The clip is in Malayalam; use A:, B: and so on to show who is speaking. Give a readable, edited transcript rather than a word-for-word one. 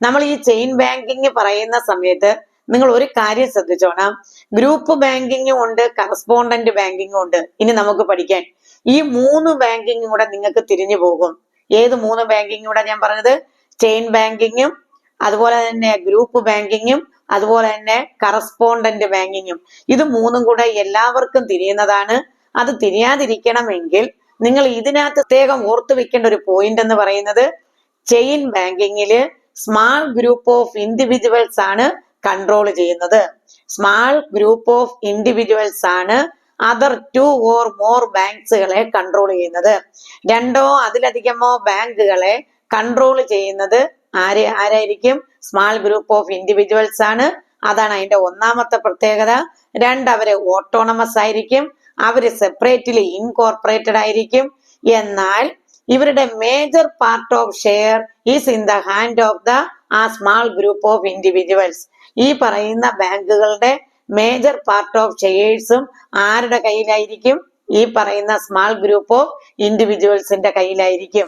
A: നമ്മൾ ഈ ചെയിൻ ബാങ്കിങ് പറയുന്ന സമയത്ത് നിങ്ങൾ ഒരു കാര്യം ശ്രദ്ധിച്ചോണം. ഗ്രൂപ്പ് ബാങ്കിങ്ങും ഉണ്ട്, കറസ്പോണ്ടന്റ് ബാങ്കിങ്ങും ഉണ്ട്. ഇനി നമുക്ക് പഠിക്കാൻ ഈ 3 ബാങ്കിങ്ങും കൂടെ നിങ്ങൾക്ക് തിരിഞ്ഞു പോകും. ഏത് 3 ബാങ്കിങ്ങും കൂടെ ഞാൻ പറഞ്ഞത്? ചെയിൻ ബാങ്കിങ്ങും, അതുപോലെ തന്നെ ഗ്രൂപ്പ് ബാങ്കിങ്ങും, അതുപോലെ തന്നെ കറസ്പോണ്ടന്റ് ബാങ്കിങ്ങും. ഇത് 3ഉം കൂടെ എല്ലാവർക്കും തിരിയുന്നതാണ്. അത് തിരിയാതിരിക്കണമെങ്കിൽ നിങ്ങൾ ഇതിനകത്ത് പ്രത്യേകം ഓർത്തു വെക്കേണ്ട ഒരു പോയിന്റ് എന്ന് പറയുന്നത്, ചെയിൻ ബാങ്കിങ്ങില് സ്മാൾ ഗ്രൂപ്പ് ഓഫ് ഇൻഡിവിജ്വൽസ് ആണ് കൺട്രോൾ ചെയ്യുന്നത്. സ്മാൾ ഗ്രൂപ്പ് ഓഫ് ഇൻഡിവിജ്വൽസ് ആണ് അതർ 2 or more ബാങ്ക്സുകളെ കൺട്രോൾ ചെയ്യുന്നത്. 2ഓ അതിലധികമോ ബാങ്കുകളെ കൺട്രോൾ ചെയ്യുന്നത് ആരായിരിക്കും? സ്മാൾ ഗ്രൂപ്പ് ഓഫ് ഇൻഡിവിജ്വൽസ് ആണ്. അതാണ് അതിന്റെ ഒന്നാമത്തെ പ്രത്യേകത. 2, അവര് ഓട്ടോണമസ് ആയിരിക്കും, അവര് സെപ്പറേറ്റ്ലി ഇൻകോർപ്പറേറ്റഡ് ആയിരിക്കും. എന്നാൽ ഇവരുടെ major part of share is in the hand of the small group of individuals. ഈ പറയുന്ന ബാങ്കുകളുടെ മേജർ പാർട്ട് ഓഫ് ഷെയർസും ആരുടെ കയ്യിലായിരിക്കും? ഈ പറയുന്ന സ്മാൾ ഗ്രൂപ്പ് ഓഫ് ഇൻഡിവിജ്വൽസിന്റെ കയ്യിലായിരിക്കും.